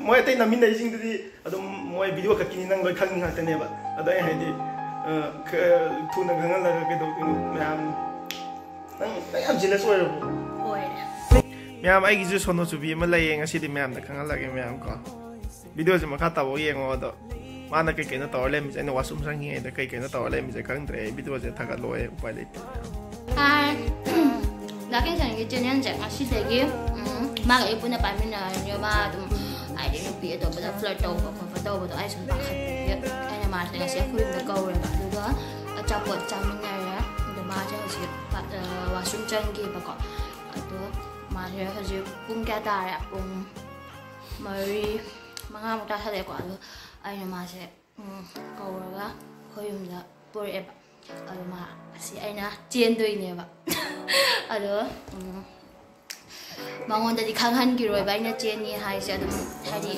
moi tay namin na ising didi adum moi video kakini nang loi khang ngata ne ba adai hai di thu na gangal la ke do mayam nang yam jealous oi ro oi mayam ai gi ju sono chu bi ma lai ngasi di mayam na khangal la ge mayam ko video je ma khata bo yengo do mana kai kai na to le mi na wasum sang hi da kai kai na to le mi je Khngamdre video je thaga loe upai le hai da ken sang ge chen je ngasi de ge ma ga ipu na pa mi na nyo ba dum ai de Nupi to ba Flirt to ba ko to ba ai sun ba khat ye ai na ma de ngasi khu rim da ko le ba du ga cha pot cha mi na ya de ma ja ji ba wasum chang ge ba ko do ma je ha ji pung ka ta ya pung mari mga mo ta sa de ko ai na ma se ko ga khu rim da por e ba ai ma si ai na chien doi ne ba ado mangon da di khanghan gi roi bai na chen ni hai se adum hadi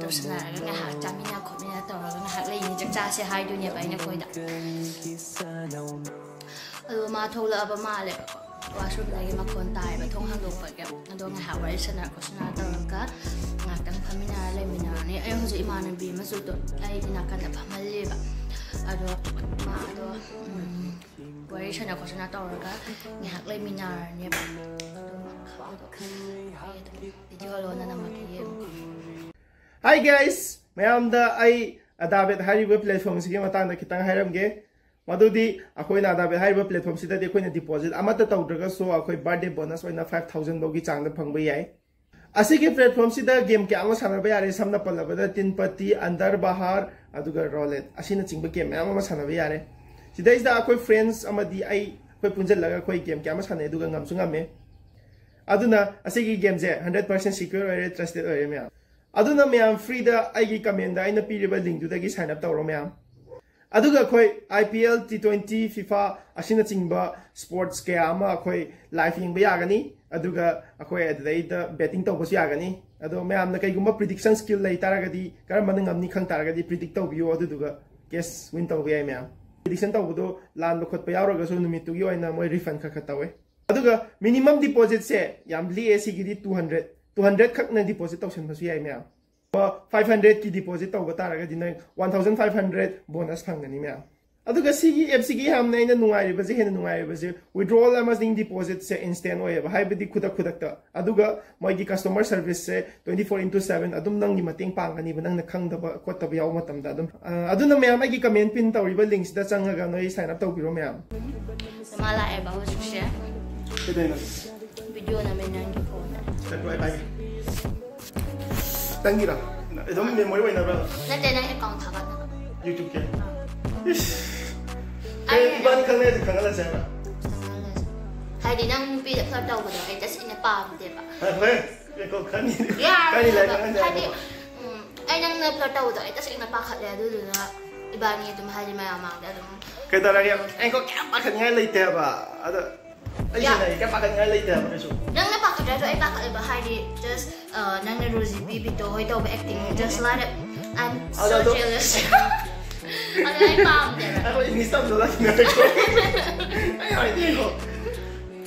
to sna ga ha chamina khomina to ga ha le ni jak cha se hai du ne bai na khoi da ma thola ba ma le wa shu da gi ma kon tai ba thong hang do pa ga ado nga ha wai sna ko sna to ga nga tang phamina le mina ni ai ho ju imana bi ma su to ai dina kan da phamal le ba ado ma ado wai sna ko sna to ga nga ha le mina ne ba Hi guys, mayam da ai adabet hariba platform sigi matang da kitang hairamge madudi akoi na adabet hariba platform sida de koi na deposit amata tawdraga so akoi birthday bonus oina 5000 logi changda phangba yai asigi platform sida game ke anga sanaba yare samna palabada tin pati andar bahar aduga roulette asina chingba game ama sanaba yare sida is da akoi friends amadi ai koi punjal laga koi game ke ama sanai aduga ngamsu ngame aduna asigi game je 100% secure or trusted or me aduna me am free da igi comment da ina piriba link du da gi sign up tawro me am aduga khoi IPL T20 FIFA asina chingba sports ke ama khoi live ying ba yagani aduga akhoi adai da betting taw bosu yagani ado me am na kai gumba prediction skill lai taragadi kar man ngamni khang taragadi predict taw biyo aduga guess win taw bi me am prediction taw bodo lan lo khot pa yawra ga so numit tu gi oina moi refund kha khatawe aduga minimum deposit se yam li AC gi 200 khak na deposit tawsen basu yai me 500 ki deposit taw bata raga din 1500 bonus phangani me aduga sigi FC gi ham na ina nungai ba je hen nungai ba je withdrawal amasing deposit se instant oye ba haibadi khudak ta aduga moi gi customer service se 24/7 adum nang gi mating pangani ba nang na khang da ba ko ta yaw matam da adum aduna me am gi comment pin taw riba links da changa ga noi sign up taw biro me am mala e ba ho share video na men nang gi phone bye bye tangira edo me moi wai na ba na te na account tha ba YouTube ke ai ban kan ne kan la sa ba hai di nang pi da thar taw ba da ai ta sin pa de ba hai ko kan ni lai kan hai di ai nang na thar taw da ai ta sin pa khat le du na ibani tum hai di ma ma da dum ke ta ra ya ai ko ka pa kan ngai lai te ba ada ai nei ka pa kan ngai lai te ba su nang na pa khat da ai pa khat ba hai di just nang na Rosie bi bi to hoi to ba acting just like it I'm so jealous ai pam de ako ini stop lo lagi na ko ai ni ko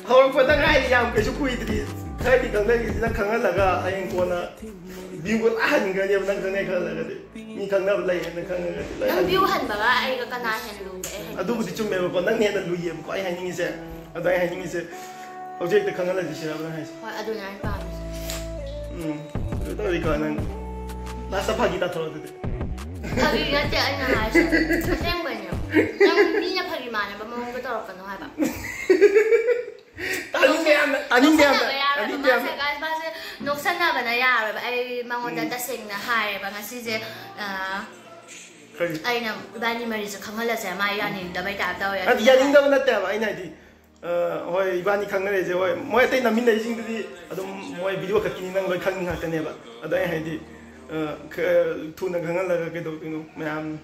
hor pa ta ngai yam ke su kui tri thai di kang lai na khang la ga ai ko na bi ko han ga ne nang ngai kha la ga ni kang na lai na khang ga nang view han ba ga ai ga kana hen lu ga adu bu di chum me ba nang ne na lu yem ko ai han ni se adai han ni se object khang la di se ba hai hoi adu na pam 또 이거 는 나사 파기다 들어도 돼. 파기가 때 아니야 하셔. 생번요. 난 미나 파기 많아. 뭐 먹는 거 떨어까 너 해 봐. 아닌데. 제가 사실 녹산나 봐나 야. 아이 망원다 다생나 하이 봐. 사실 아이나 이반이 말이죠. 강할라서 마이 아닌다. 말 답다요. 아니 야닌다고 났대. 아이나디. hoi ibani khangne je hoi moi tai namin dai jing di adum moi video khakini nang loi khang ngata ne ba adai hai di thu na khangal la ke do tinu mayam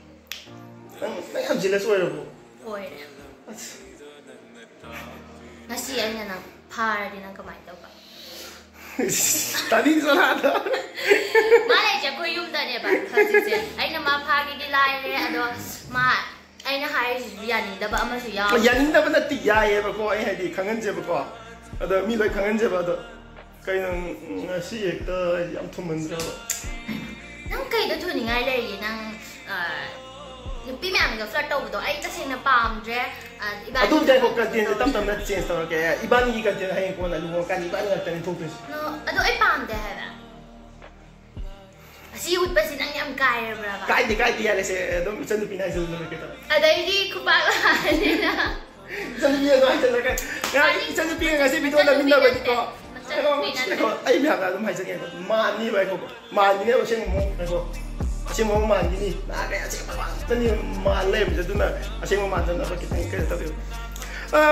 nang jealous oi ro oi nasi anya na phara di nang kamai taw ba tani sala da male je ko yum da ne ba khasi je ai na ma pha gi gi lai le ado ma ai na hai yanin da ba ama su ya yanin da ba na ti ya ye ba ko ai hai di khangan je ba ko ado mi loi khangan je ba do Kaya si Ekta yung tumandra. Nang kayo to ni ngay lay nang Nupi mẹ mình gặp flirt đâu rồi, ấy chắc chắn là palm dress, à tôi đây có cái tiền tâm tâm là tiền sao cái, iban gì cái tiền hay còn là luôn cái iban là tiền thu tiền. No, đó ấy palm đấy hả? Si út bác sĩ năng nhắm cài rồi bà. Cài thì là sẽ đó chân Nupi này rồi cái đó. À đây đi cũng bác là đi na. Chân Nupi là chân là cái, chân Nupi là cái video là mình đâu vậy có. Ai biết là đúng hay chân cái, mà như vậy có, mà như vậy xem một cái có. Asyik mau mandi ni, nak kayak asyik tadi malam je tu nak, asyik mau mandi nak kita kita tahu.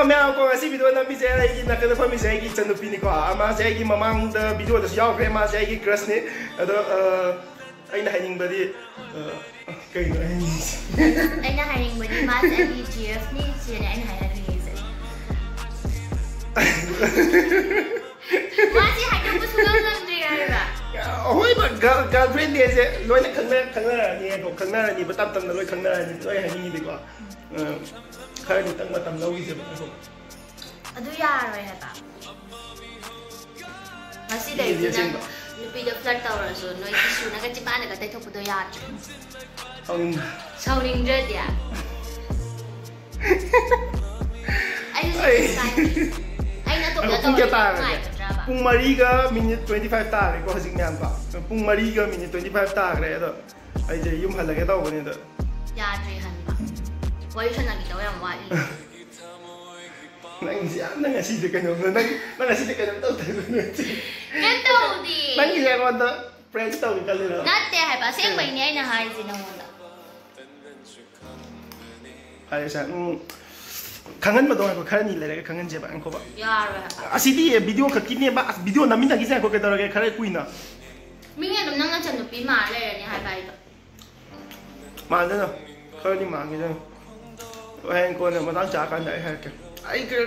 Memang kau asyik video nak bisa lagi nak kena faham bisa lagi macam Nupi ni kau, ama saya lagi memang the video tu siapa yang masih lagi crush ni, ada ai nak hiding beri, kau nak hiding. Ai nak hiding beri masih lagi GF ni, siapa ai nak hiding ni? Masih hiding pun sudah Khngamdre ada. Ôi mà girlfriend đi chứ, lối này khăng na ni, có khăng na ni, bắt tâm lối khăng na ni, lối hay ni đi qua, khai đi tăng bắt tâm lâu gì vậy không? À đúng rồi hả ta? Masih dari nang Nupi dah flirt tau lah so, noi isu nak kerja mana kata itu betul Yadre. Sounding red ya. Ai nak tahu Pung Mariga minit 25 ta ko hajik nyam ka Pung Mariga minit 25 ta re do ai je yum hal lage daw bani do Yadre han ba wai shan nang daw yang wai nang si de kanyo nang si de kanyo daw ta kan daw di nang si ko do friend daw ka le do natte hai ba seng bai nei na hai si nang da ai sa Khangan ba dong ko khani le ga khangan je ba ang ko ba Yadre asidi video khakini ba video namin na gisa ko ke daro ke khare kuina minga dum nang chan Nupi ma le ni hai bai ma de no khani ma ge no ai ko ne ma dang cha kan dai ha ke ai ke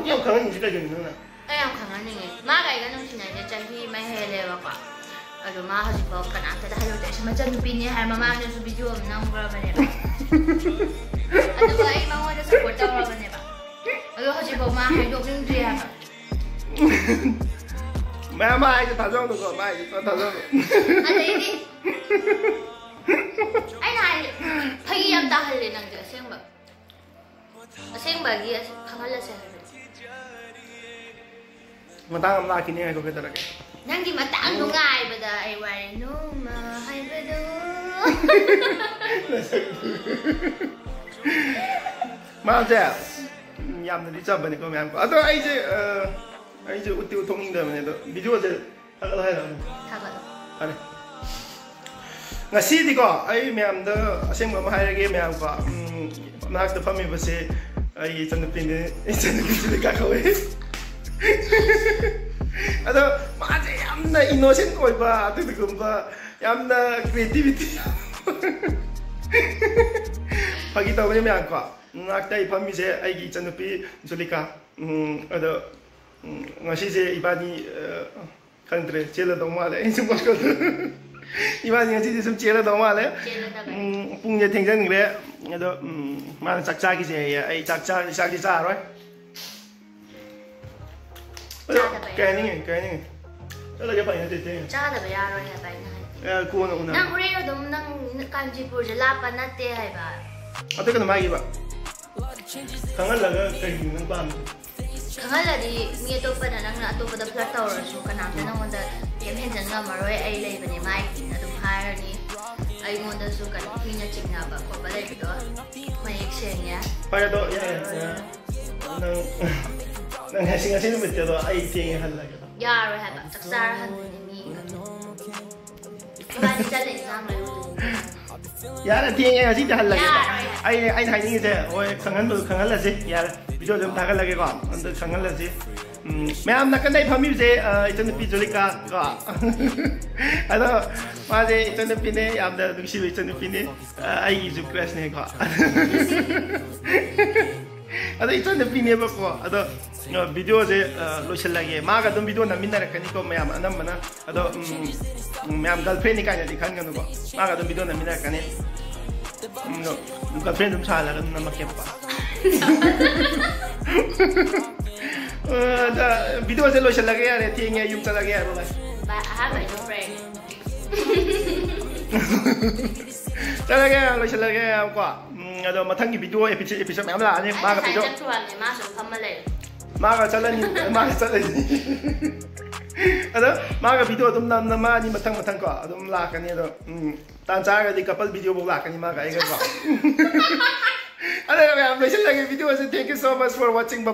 yo khangan ni ke ge no na ai am khangan ni ma gai ga nang sin nai chan hi mai he le ba kwa aduh ma ha ji ba kana ta da ha yo de sama chan Nupi ni hai ma ma ne su video nang bra ba ne aduh ai ma wa da support ta ba ne ba aduh ha ji ba ma hai do king dre ha mà ai cho thằng dâu được rồi, mai cho thằng dâu. Anh thấy đi. Anh này thấy em ta hay lên năng giờ xem bà kia không là sao. Mà tao làm lại cái này có cái gì đấy. Năng gì mà tao nó ngại bây giờ ai quay nó mà hay bây giờ. Mà chứ, nhầm thì đi chấp bên này có mấy anh có. À tôi ai chứ ưu tiên thông tin đó mà video chứ thằng đó hay là thằng đó ngày xưa thì có ai mấy anh đó xem mà hay cái mấy anh có mà cái family bữa sẽ ai chân Nupi này cả khối à đó mà chứ em là innocent coi ba tôi cũng ba em là creativity phải cái tao mấy anh có ngạc tay family sẽ ai chân Nupi Julika ở đó ngasih ibani Khngamdre Chellaje dong male ini semua kau ibani ngasih semua Chellaje dong male punya tinggal ni ada mana cak-cak gitu ya cak-cak di sana right kayak ni kalau dia pakai itu cak ada bayar orang yang pakai kuno nang uri itu nang Kanjipur jelapan nanti hai ba atau kan mai ba kangen laga kayak nang pam Khangal di mi to pa na nang na to pa da flirt tau ra su kana ta nang wanda kem hen jan nga maroi ai lei bane mai na dum hair ni ai mo da su kan ki na ching na ba ko ba lei do mai exchange ya pa do ya nang hasing mit do ai ting hal la ya ra ha ba tak sar han ni mi ba ni ta le sang la ya la ting ya si hal la ai thai ni je oi khangal la si ya video dem ta lagi ko and khangal la si मैं हम नकन नहीं फमी से इतने Nupi Julika का अरे मारे इतने Nupi ने आप द दूसरी इतने Nupi ने आई जो क्रैश ने का अरे इतने Nupi ने बको अरे वीडियो से लोचल लगे माँ का तुम वीडियो नमीन रखनी को मैं हम अनम बना अरे मैं हम गर्लफ्रेंड निकालने दिखाने का नुको माँ का तुम वीडियो नमीन रखने गर्लफ्रेंड तुम साला का तुम नमक के पा वीडियो से लोशन लगे यार ठीक है यूं चला गया यार But I have a new friend. चला गया लोशन लगे यार को अदो मथंगी वीडियो एपिसोड में हमला ने मागा वीडियो मागा चलनी मागा चलनी अदो मागा वीडियो तुम नम मानी मथंग को अदुम लाकनी अदो तान चागदी कपल वीडियो बो लाकनी मागा एगा को अदो लोशन लगे वीडियो से thank you so much for watching